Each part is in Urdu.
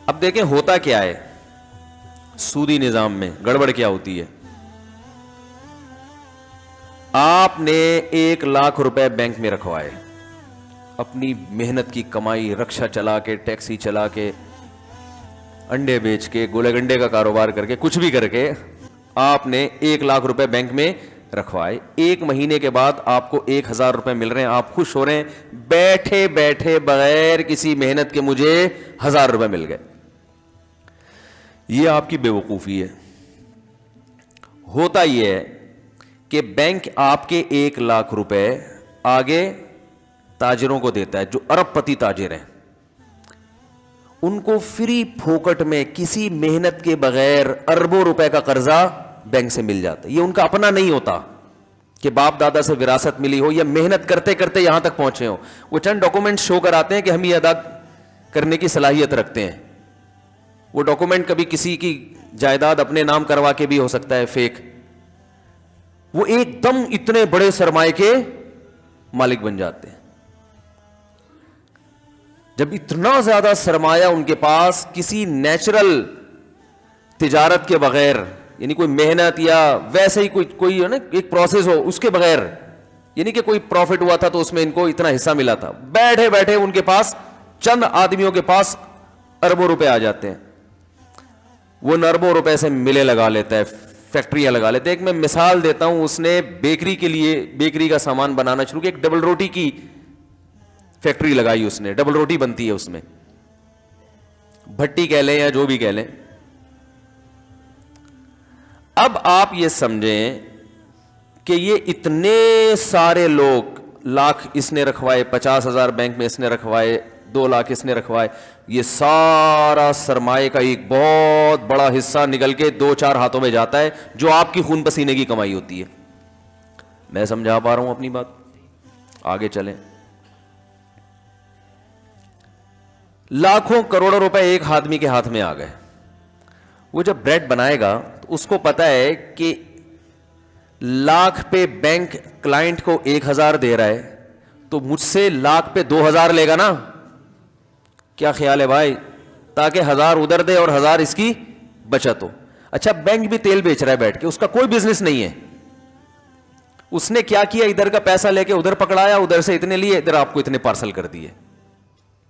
اب دیکھیں ہوتا کیا ہے سودی نظام میں، گڑبڑ کیا ہوتی ہے. آپ نے 1,00,000 روپے بینک میں رکھوائے، اپنی محنت کی کمائی، رکشا چلا کے، ٹیکسی چلا کے، انڈے بیچ کے، گولے گنڈے کا کاروبار کر کے، کچھ بھی کر کے آپ نے 1,00,000 روپے بینک میں رکھوائے. 1 مہینے کے بعد آپ کو 1,000 روپے مل رہے ہیں، آپ خوش ہو رہے ہیں، بیٹھے بیٹھے بغیر کسی محنت کے مجھے 1,000 روپے مل گئے. یہ آپ کی بے وقوفی ہے. ہوتا یہ ہے کہ بینک آپ کے 1,00,000 روپے آگے تاجروں کو دیتا ہے جو ارب پتی تاجر ہیں، ان کو فری پھوکٹ میں کسی محنت کے بغیر اربوں روپے کا قرضہ بینک سے مل جاتا ہے. یہ ان کا اپنا نہیں ہوتا کہ باپ دادا سے وراثت ملی ہو یا محنت کرتے کرتے یہاں تک پہنچے ہو. وہ چند ڈاکومنٹ شو کراتے ہیں کہ ہم یہ ادا کرنے کی صلاحیت رکھتے ہیں. وہ ڈاکومنٹ کبھی کسی کی جائیداد اپنے نام کروا کے بھی ہو سکتا ہے فیک. وہ ایک دم اتنے بڑے سرمایہ کے مالک بن جاتے ہیں. جب اتنا زیادہ سرمایہ ان کے پاس کسی نیچرل تجارت کے بغیر، یعنی کوئی محنت یا ویسے ہی کوئی ہے نا ایک پروسیس ہو اس کے بغیر، یعنی کہ کوئی پروفٹ ہوا تھا تو اس میں ان کو اتنا حصہ ملا تھا، بیٹھے بیٹھے ان کے پاس چند آدمیوں کے پاس اربوں روپے آ جاتے ہیں. وہ اربوں روپے سے ملے لگا لیتا ہے، فیکٹریاں لگا لیتے ہیں. ایک میں مثال دیتا ہوں، اس نے بیکری کے لیے بیکری کا سامان بنانا شروع کیا. ایک ڈبل روٹی کی فیکٹری لگائی اس نے، ڈبل روٹی بنتی ہے اس میں، بھٹی کہہ لیں یا جو بھی کہہ لیں. اب آپ یہ سمجھیں کہ یہ اتنے سارے لوگ، 1,00,000 اس نے رکھوائے، 50,000 بینک میں اس نے رکھوائے، 2,00,000 اس نے رکھوائے، یہ سارا سرمایہ کا ایک بہت بڑا حصہ نکل کے 2-4 ہاتھوں میں جاتا ہے جو آپ کی خون پسینے کی کمائی ہوتی ہے. میں سمجھا پا رہا ہوں اپنی بات؟ آگے چلیں. لاکھوں کروڑوں روپے ایک آدمی کے ہاتھ میں آ گئے. وہ جب بریڈ بنائے گا تو اس کو پتا ہے کہ 1,00,000 پہ بینک کلائنٹ کو 1,000 دے رہا ہے تو مجھ سے 1,00,000 پہ 2,000 لے گا نا. کیا خیال ہے بھائی؟ تاکہ 1,000 ادھر دے اور 1,000 اس کی بچت ہو. اچھا بینک بھی تیل بیچ رہا ہے بیٹھ کے، اس کا کوئی بزنس نہیں ہے. اس نے کیا کیا، ادھر کا پیسہ لے کے ادھر پکڑایا، ادھر سے اتنے لیے، ادھر آپ کو اتنے پارسل کر دیے.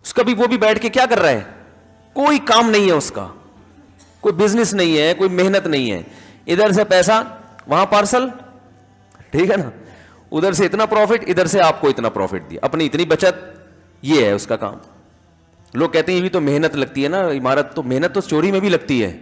اس کا بھی وہ بھی بیٹھ کے کیا کر رہا ہے؟ کوئی کام نہیں ہے اس کا، کوئی بزنس نہیں ہے، کوئی محنت نہیں ہے. ادھر سے پیسہ وہاں پارسل، ٹھیک ہے نا، ادھر سے اتنا پروفٹ، ادھر سے آپ کو اتنا پروفٹ دیا، اپنی اتنی بچت. یہ ہے اس کا کام. لوگ کہتے ہیں یہ بھی تو محنت لگتی ہے نا عمارت، تو محنت تو چوری میں بھی لگتی ہے.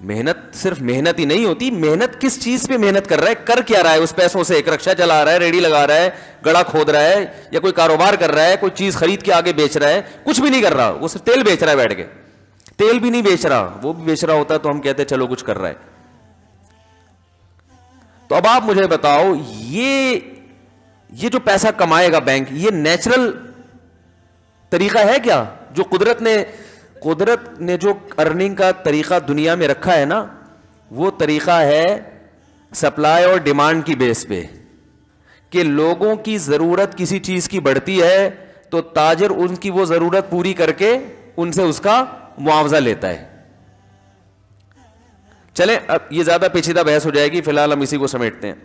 محنت صرف محنت ہی نہیں ہوتی، محنت کس چیز پہ محنت کر رہا ہے، کر کیا رہا ہے اس پیسوں سے. ایک رکشہ چلا رہا ہے، ریڑھی لگا رہا ہے، گڑا کھود رہا ہے، یا کوئی کاروبار کر رہا ہے، کوئی چیز خرید کے آگے بیچ رہا ہے. کچھ بھی نہیں کر رہا، وہ صرف تیل بیچ رہا ہے بیٹھ کے. تیل بھی نہیں بیچ رہا، وہ بھی بیچ رہا ہوتا تو ہم کہتے چلو کچھ کر رہا ہے. تو اب آپ مجھے بتاؤ، یہ جو پیسہ کمائے گا بینک، یہ نیچرل طریقہ ہے کیا؟ جو قدرت نے جو ارننگ کا طریقہ دنیا میں رکھا ہے نا، وہ طریقہ ہے سپلائی اور ڈیمانڈ کی بیس پہ، کہ لوگوں کی ضرورت کسی چیز کی بڑھتی ہے تو تاجر ان کی وہ ضرورت پوری کر کے ان سے اس کا معاوضہ لیتا ہے. چلیں اب یہ زیادہ پیچیدہ بحث ہو جائے گی، فی الحال ہم اسی کو سمیٹتے ہیں.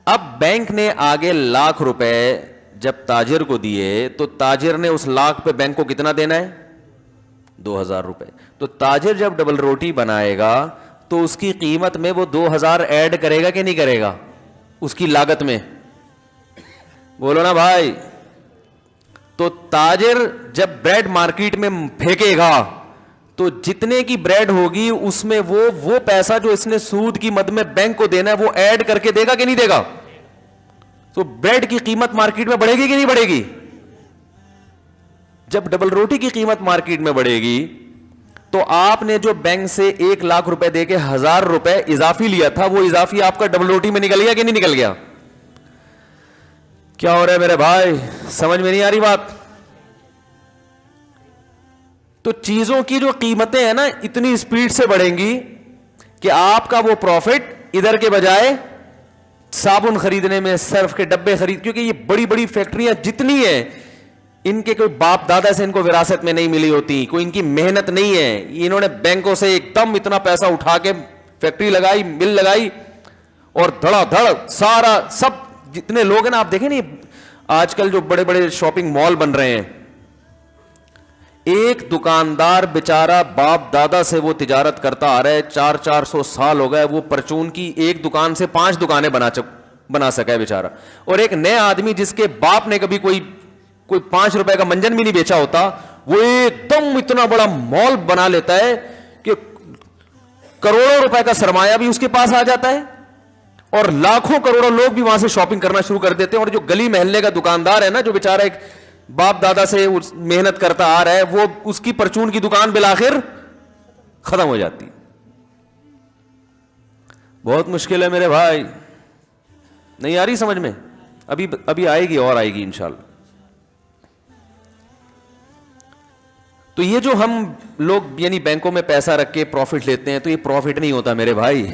اب بینک نے آگے 1,00,000 روپے جب تاجر کو دیے تو تاجر نے اس 1,00,000 پہ بینک کو کتنا دینا ہے؟ 2,000 روپے. تو تاجر جب ڈبل روٹی بنائے گا تو اس کی قیمت میں وہ 2,000 ایڈ کرے گا کہ نہیں کرے گا اس کی لاگت میں؟ بولو نا بھائی. تو تاجر جب بریڈ مارکیٹ میں پھینکے گا تو جتنے کی بریڈ ہوگی اس میں وہ پیسہ جو اس نے سود کی مد میں بینک کو دینا ہے وہ ایڈ کر کے دے گا کہ نہیں دے گا؟ تو بریڈ کی قیمت مارکیٹ میں بڑھے گی کہ نہیں بڑھے گی؟ جب ڈبل روٹی کی قیمت مارکیٹ میں بڑھے گی تو آپ نے جو بینک سے 1,00,000 روپے دے کے 1,000 روپے اضافی لیا تھا، وہ اضافی آپ کا ڈبل روٹی میں نکل گیا کہ نہیں نکل گیا؟ کیا ہو رہا ہے میرے بھائی؟ سمجھ میں نہیں آ رہی بات؟ تو چیزوں کی جو قیمتیں ہیں نا اتنی اسپیڈ سے بڑھیں گی کہ آپ کا وہ پروفٹ ادھر کے بجائے صابن خریدنے میں، سرف کے ڈبے خرید، کیونکہ یہ بڑی بڑی فیکٹریاں جتنی ہیں ان کے کوئی باپ دادا سے ان کو وراثت میں نہیں ملی ہوتی, کوئی ان کی محنت نہیں ہے, انہوں نے بینکوں سے ایک دم اتنا پیسہ اٹھا کے فیکٹری لگائی, مل لگائی, اور دھڑا دھڑ سارا سب جتنے لوگ ہیں نا, آپ دیکھیں نہیں آج کل جو بڑے بڑے شاپنگ مال بن رہے ہیں, ایک دکاندار بیچارہ باپ دادا سے وہ تجارت کرتا آ رہا ہے, 400 سال ہو گئے, وہ پرچون کی ایک دکان سے 5 دکانیں بنا سکا ہے بیچارہ. اور ایک نئے آدمی جس کے باپ نے کبھی کوئی 5 روپے کا منجن بھی نہیں بیچا ہوتا, وہ ایک دم اتنا بڑا مال بنا لیتا ہے کہ کروڑوں روپے کا سرمایہ بھی اس کے پاس آ جاتا ہے, اور لاکھوں کروڑوں لوگ بھی وہاں سے شاپنگ کرنا شروع کر دیتے ہیں. اور جو گلی محلے کا دکاندار ہے نا, جو بیچارہ ایک باپ دادا سے محنت کرتا آ رہا ہے, وہ اس کی پرچون کی دکان بالآخر ختم ہو جاتی. بہت مشکل ہے میرے بھائی, نہیں آ رہی سمجھ میں؟ ابھی آئے گی اور آئے گی انشاءاللہ. تو یہ جو ہم لوگ یعنی بینکوں میں پیسہ رکھ کے پروفٹ لیتے ہیں, تو یہ پروفٹ نہیں ہوتا میرے بھائی.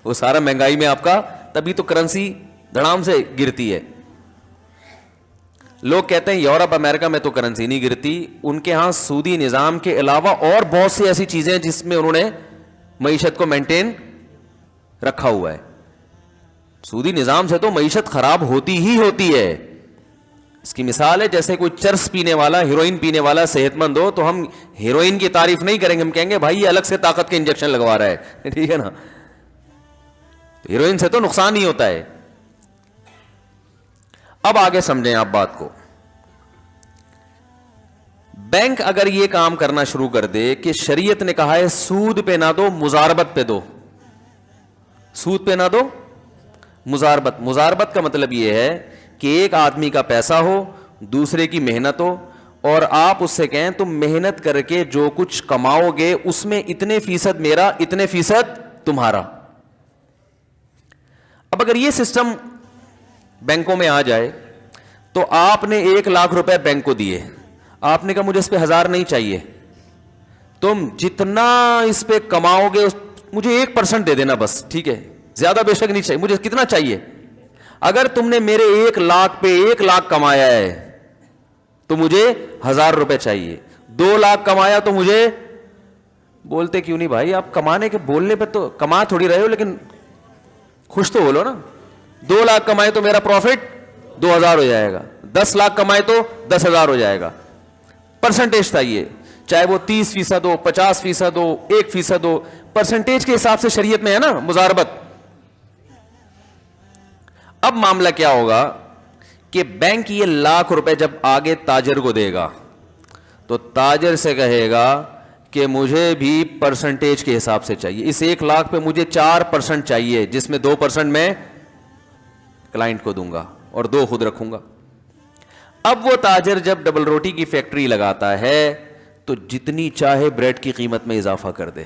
وہ سارا مہنگائی میں آپ کا, تبھی تو کرنسی دھڑام سے گرتی ہے. لوگ کہتے ہیں یورپ امریکہ میں تو کرنسی نہیں گرتی, ان کے ہاں سودی نظام کے علاوہ اور بہت سی ایسی چیزیں ہیں جس میں انہوں نے معیشت کو مینٹین رکھا ہوا ہے. سودی نظام سے تو معیشت خراب ہوتی ہی ہوتی ہے. اس کی مثال ہے جیسے کوئی چرس پینے والا, ہیروئن پینے والا صحت مند ہو, تو ہم ہیروئن کی تعریف نہیں کریں گے, ہم کہیں گے بھائی یہ الگ سے طاقت کے انجیکشن لگوا رہا ہے, ٹھیک ہے نا. ہیروئن سے تو نقصان ہی ہوتا ہے. اب آگے سمجھیں آپ بات کو. بینک اگر یہ کام کرنا شروع کر دے کہ شریعت نے کہا ہے سود پہ نہ دو, مزاربت پہ دو. سود پہ نہ دو, مزاربت. مزاربت کا مطلب یہ ہے کہ ایک آدمی کا پیسہ ہو, دوسرے کی محنت ہو, اور آپ اس سے کہیں تم محنت کر کے جو کچھ کماؤ گے اس میں اتنے فیصد میرا, اتنے فیصد تمہارا. اب اگر یہ سسٹم بینکوں میں آ جائے تو آپ نے 1 لاکھ روپے بینک کو دیے, آپ نے کہا مجھے اس پہ 1000 نہیں چاہیے, تم جتنا اس پہ کماؤ گے مجھے 1% دے دینا بس, ٹھیک ہے, زیادہ بے شک نہیں چاہیے, مجھے کتنا چاہیے. اگر تم نے میرے 1 لاکھ پہ 1 لاکھ کمایا ہے تو مجھے 1000 روپے چاہیے. 2 لاکھ کمایا تو مجھے, بولتے کیوں نہیں بھائی, آپ کمانے کے بولنے پہ تو کما تھوڑی رہے ہو, لیکن خوش تو بولو نا. 2 لاکھ کمائے تو میرا پروفٹ 2000 ہو جائے گا, 10 لاکھ کمائے تو 10,000 ہو جائے گا. پرسنٹیج چاہیے, چاہے وہ 30% ہو, 50% ہو, 1% ہو, پرسنٹیج کے حساب سے شریعت میں ہے نا مزاربت. اب معاملہ کیا ہوگا کہ بینک یہ 1 لاکھ روپے جب آگے تاجر کو دے گا تو تاجر سے کہے گا کہ مجھے بھی پرسنٹیج کے حساب سے چاہیے, اس 1 لاکھ پہ مجھے 4% چاہیے, جس میں 2% میں کلائنٹ کو دوں گا اور 2 خود رکھوں گا. اب وہ تاجر جب ڈبل روٹی کی فیکٹری لگاتا ہے تو جتنی چاہے بریڈ کی قیمت میں اضافہ کر دے,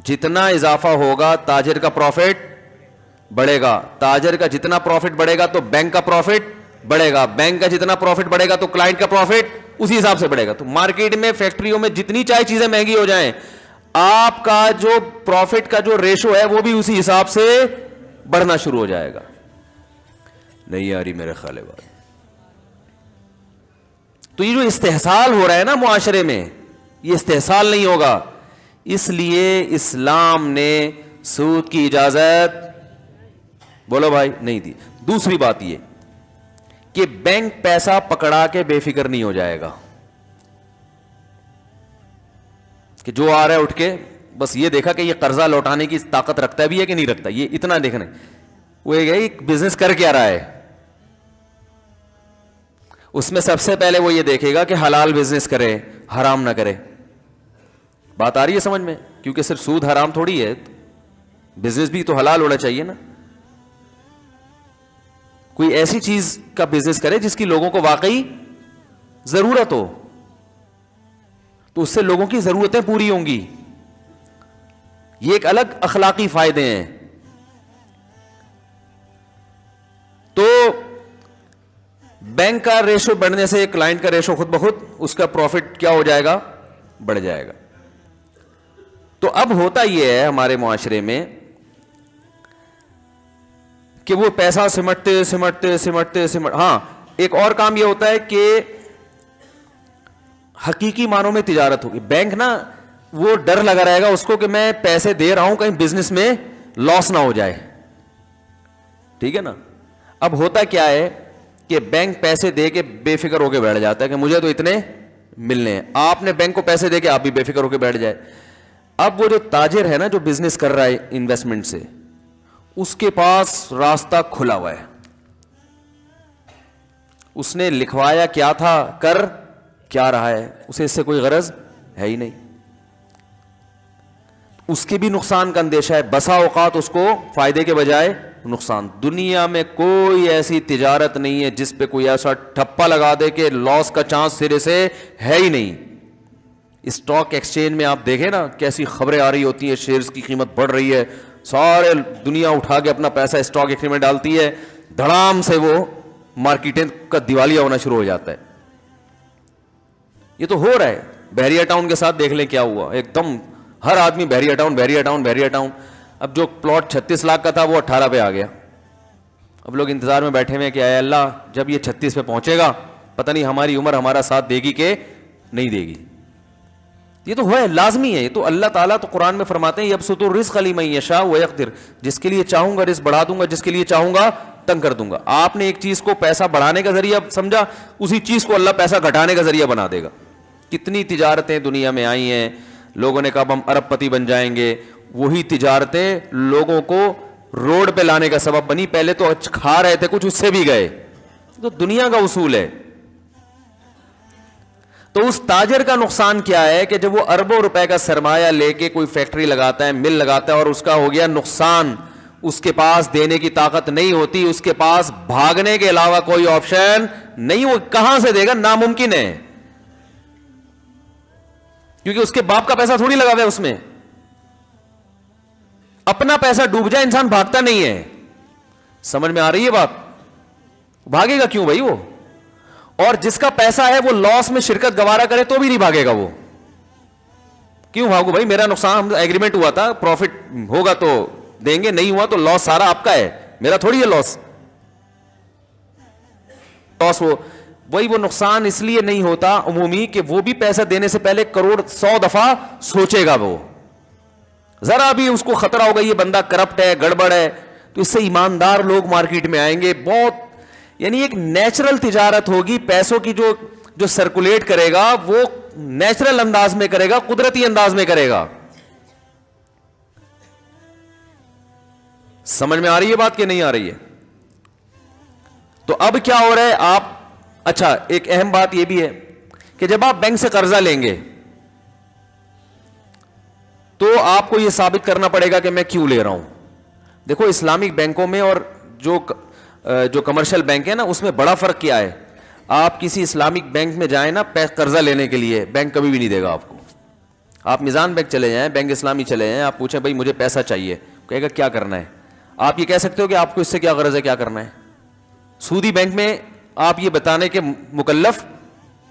جتنا اضافہ ہوگا تاجر کا پروفٹ بڑھے گا, تاجر کا جتنا پروفٹ بڑھے گا تو بینک کا پروفٹ بڑھے گا, بینک کا جتنا پروفٹ بڑھے گا تو کلائنٹ کا پروفٹ اسی حساب سے بڑھے گا. تو مارکیٹ میں فیکٹریوں میں جتنی چاہے چیزیں مہنگی ہو جائیں, آپ کا جو پروفٹ کا جو ریشو ہے وہ بھی اسی حساب سے بڑھنا شروع ہو جائے گا. نہیں آ رہی میرے خیال بات. تو یہ جو استحصال ہو رہا ہے نا معاشرے میں, یہ استحصال نہیں ہوگا. اس لیے اسلام نے سود کی اجازت, بولو بھائی, نہیں دی. دوسری بات یہ کہ بینک پیسہ پکڑا کے بے فکر نہیں ہو جائے گا کہ جو آ رہا ہے اٹھ کے بس یہ دیکھا کہ یہ قرضہ لوٹانے کی طاقت رکھتا ہے بھی ہے کہ نہیں رکھتا, یہ اتنا دیکھنا ہے. وہ ایک بزنس کر کے آ رہا ہے, اس میں سب سے پہلے وہ یہ دیکھے گا کہ حلال بزنس کرے, حرام نہ کرے. بات آ رہی ہے سمجھ میں؟ کیونکہ صرف سود حرام تھوڑی ہے, بزنس بھی تو حلال ہونا چاہیے نا. کوئی ایسی چیز کا بزنس کرے جس کی لوگوں کو واقعی ضرورت ہو, تو اس سے لوگوں کی ضرورتیں پوری ہوں گی. یہ ایک الگ اخلاقی فائدے ہیں. تو بینک کا ریشو بڑھنے سے کلائنٹ کا ریشو خود بخود اس کا پروفٹ کیا ہو جائے گا, بڑھ جائے گا. تو اب ہوتا یہ ہے ہمارے معاشرے میں کہ وہ پیسہ سمٹتے, ہاں ایک اور کام یہ ہوتا ہے کہ حقیقی معنوں میں تجارت ہوگی. بینک نا وہ ڈر لگا رہے گا اس کو کہ میں پیسے دے رہا ہوں کہیں بزنس میں لاس نہ ہو جائے, ٹھیک ہے نا. اب ہوتا کیا ہے کہ بینک پیسے دے کے بے فکر ہو کے بیٹھ جاتا ہے کہ مجھے تو اتنے ملنے ہیں. آپ نے بینک کو پیسے دے کے آپ بھی بے فکر ہو کے بیٹھ جائے. اب وہ جو تاجر ہے نا جو بزنس کر رہا ہے انویسٹمنٹ سے, اس کے پاس راستہ کھلا ہوا ہے. اس نے لکھوایا کیا تھا, کر کیا رہا ہے, اسے اس سے کوئی غرض ہے ہی نہیں. اس کے بھی نقصان کا اندیشہ ہے, بسا اوقات اس کو فائدے کے بجائے نقصان. دنیا میں کوئی ایسی تجارت نہیں ہے جس پہ کوئی ایسا ٹھپا لگا دے کہ لاس کا چانس سرے سے ہے ہی نہیں. اسٹاک ایکسچینج میں آپ دیکھیں نا کیسی خبریں آ رہی ہوتی ہیں, شیئرز کی قیمت بڑھ رہی ہے, سارے دنیا اٹھا کے اپنا پیسہ اسٹاک ایکسچینج میں ڈالتی ہے, دھڑام سے وہ مارکیٹیں کا دیوالیہ ہونا شروع ہو جاتا ہے. یہ تو ہو رہا ہے. بحریہ ٹاؤن کے ساتھ دیکھ لیں کیا ہوا, ایک دم ہر آدمی بحریہ ٹاؤن بحریہ ٹاؤن بحریہ ٹاؤن. اب جو پلاٹ 36 لاکھ کا تھا وہ 18 پہ آ گیا. اب لوگ انتظار میں بیٹھے ہوئے کہ اے اللہ جب یہ 36 پہ پہنچے گا پتہ نہیں ہماری عمر ہمارا ساتھ دے گی کہ نہیں دے گی. یہ تو ہے, لازمی ہے. یہ تو اللہ تعالیٰ تو قرآن میں فرماتے ہیں یبسط الرزق لمن یشاء ویقدر, جس کے لیے چاہوں گا رزق بڑھا دوں گا, جس کے لیے چاہوں گا تنگ کر دوں گا. آپ نے ایک چیز کو پیسہ بڑھانے کا ذریعہ سمجھا, اسی چیز کو اللہ پیسہ گھٹانے کا ذریعہ بنا دے گا. کتنی تجارتیں دنیا میں آئی ہیں, لوگوں نے کہا ہم ارب پتی بن جائیں گے, وہی تجارتیں لوگوں کو روڈ پہ لانے کا سبب بنی. پہلے تو کھا رہے تھے کچھ, اس سے بھی گئے. تو دنیا کا اصول ہے. تو اس تاجر کا نقصان کیا ہے کہ جب وہ اربوں روپے کا سرمایہ لے کے کوئی فیکٹری لگاتا ہے, مل لگاتا ہے, اور اس کا ہو گیا نقصان, اس کے پاس دینے کی طاقت نہیں ہوتی, اس کے پاس بھاگنے کے علاوہ کوئی آپشن نہیں. وہ کہاں سے دے گا, ناممکن ہے, کیونکہ اس کے باپ کا پیسہ تھوڑی لگا ہوا ہے اس میں. اپنا پیسہ ڈوب جائے انسان بھاگتا نہیں ہے. سمجھ میں آ رہی ہے بات؟ بھاگے گا کیوں بھائی وہ؟ اور جس کا پیسہ ہے وہ لاس میں شرکت گوارا کرے تو بھی نہیں بھاگے گا. وہ کیوں بھاگو بھائی, میرا نقصان, ایگریمنٹ ہوا تھا, پروفٹ ہوگا تو دیں گے, نہیں ہوا تو لاس سارا آپ کا ہے, میرا تھوڑی ہے لاس. وہی وہ نقصان اس لیے نہیں ہوتا عمومی کہ وہ بھی پیسہ دینے سے پہلے کروڑ 100 دفعہ سوچے گا. وہ ذرا بھی اس کو خطرہ ہوگا یہ بندہ کرپٹ ہے, گڑبڑ ہے, تو اس سے ایماندار لوگ مارکیٹ میں آئیں گے. بہت یعنی ایک نیچرل تجارت ہوگی. پیسوں کی جو سرکولیٹ کرے گا وہ نیچرل انداز میں کرے گا, قدرتی انداز میں کرے گا. سمجھ میں آ رہی ہے بات کہ نہیں آ رہی ہے؟ تو اب کیا ہو رہا ہے آپ, اچھا ایک اہم بات یہ بھی ہے کہ جب آپ بینک سے قرضہ لیں گے تو آپ کو یہ ثابت کرنا پڑے گا کہ میں کیوں لے رہا ہوں. دیکھو اسلامک بینکوں میں اور جو کمرشل بینک ہے نا اس میں بڑا فرق کیا ہے. آپ کسی اسلامک بینک میں جائیں نا قرضہ لینے کے لیے, بینک کبھی بھی نہیں دے گا آپ کو. آپ میزان بینک چلے جائیں, بینک اسلامی چلے جائیں, آپ پوچھیں بھائی مجھے پیسہ چاہیے, کہے گا کیا کرنا ہے. آپ یہ کہہ سکتے ہو کہ آپ کو اس سے کیا غرض ہے, کیا کرنا ہے. سودی بینک میں آپ یہ بتانے کے مکلف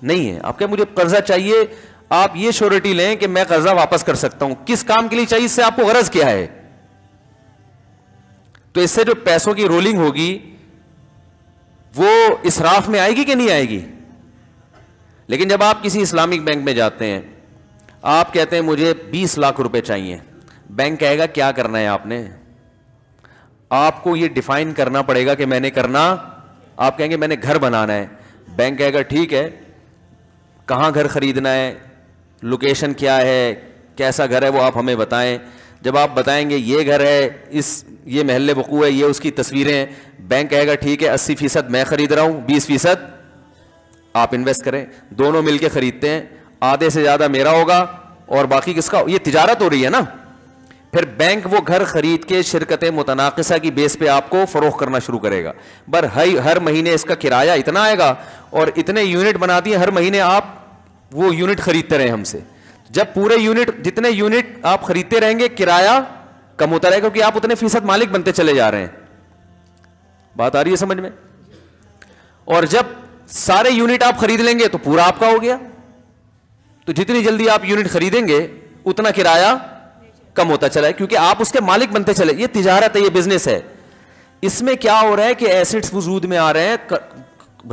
نہیں ہے. آپ کہیں مجھے قرضہ چاہیے, آپ یہ شورٹی لیں کہ میں قرضہ واپس کر سکتا ہوں. کس کام کے لیے چاہیے, اس سے آپ کو غرض کیا ہے. تو اس سے جو پیسوں کی رولنگ ہوگی وہ اسراف میں آئے گی کہ نہیں آئے گی. لیکن جب آپ کسی اسلامک بینک میں جاتے ہیں, آپ کہتے ہیں مجھے 20 لاکھ روپے چاہیے, بینک کہے گا کیا کرنا ہے آپ نے. آپ کو یہ ڈیفائن کرنا پڑے گا کہ میں نے کرنا, آپ کہیں گے میں نے گھر بنانا ہے, بینک کہے گا ٹھیک ہے, کہاں گھر خریدنا ہے, لوکیشن کیا ہے, کیسا گھر ہے وہ آپ ہمیں بتائیں. جب آپ بتائیں گے یہ گھر ہے, یہ محلے وقوع ہے, یہ اس کی تصویریں ہیں, بینک کہے گا ٹھیک ہے 80% میں خرید رہا ہوں, 20% آپ انویسٹ کریں. دونوں مل کے خریدتے ہیں, آدھے سے زیادہ میرا ہوگا اور باقی کس کا. یہ تجارت ہو رہی ہے نا. پھر بینک وہ گھر خرید کے شرکت متناقصہ کی بیس پہ آپ کو فروخت کرنا شروع کرے گا. ہر مہینے اس کا کرایہ اتنا آئے گا اور اتنے یونٹ بنا دیے, ہر مہینے آپ وہ یونٹ خریدتے رہیں ہم سے. جب پورے یونٹ, جتنے یونٹ آپ خریدتے رہیں گے کرایہ کم ہوتا رہے گا, کیونکہ آپ اتنے فیصد مالک بنتے چلے جا رہے ہیں. بات آ رہی ہے سمجھ میں؟ اور جب سارے یونٹ آپ خرید لیں گے تو پورا آپ کا ہو گیا. تو جتنی جلدی آپ یونٹ خریدیں گے اتنا کرایہ کم ہوتا چلا ہے, کیونکہ آپ اس کے مالک بنتے چلے. یہ تجارت ہے, یہ بزنس ہے. اس میں کیا ہو رہا ہے کہ ایسٹس وجود میں آ رہے ہیں,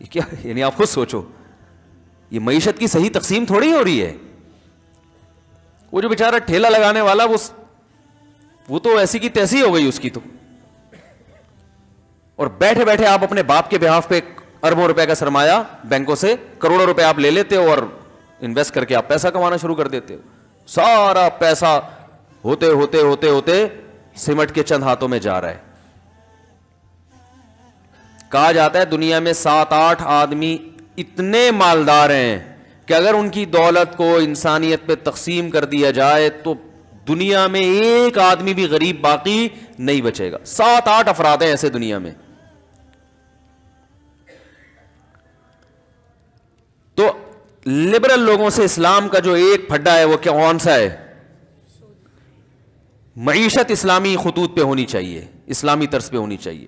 یہ کیا یعنی آپ خود سوچو, یہ معیشت کی صحیح تقسیم تھوڑی ہو رہی ہے. وہ جو بیچارہ ٹھیلا لگانے والا وہ تو ایسی کی تیسی ہو گئی اس کی تو, اور بیٹھے بیٹھے آپ اپنے باپ کے بہاف پہ اربوں روپے کا سرمایہ بینکوں سے کروڑوں روپے آپ لے لیتے ہو اور انویسٹ کر کے آپ پیسہ کمانا شروع کر دیتے ہو. سارا پیسہ ہوتے ہوتے ہوتے ہوتے سمٹ کے چند ہاتھوں میں جا رہا ہے. کہا جاتا ہے دنیا میں 7-8 آدمی اتنے مالدار ہیں کہ اگر ان کی دولت کو انسانیت پہ تقسیم کر دیا جائے تو دنیا میں ایک آدمی بھی غریب باقی نہیں بچے گا. 7-8 افراد ہیں ایسے دنیا میں. تو لبرل لوگوں سے اسلام کا جو ایک پھڈا ہے وہ کون سا ہے؟ معیشت اسلامی خطوط پہ ہونی چاہیے, اسلامی طرز پہ ہونی چاہیے.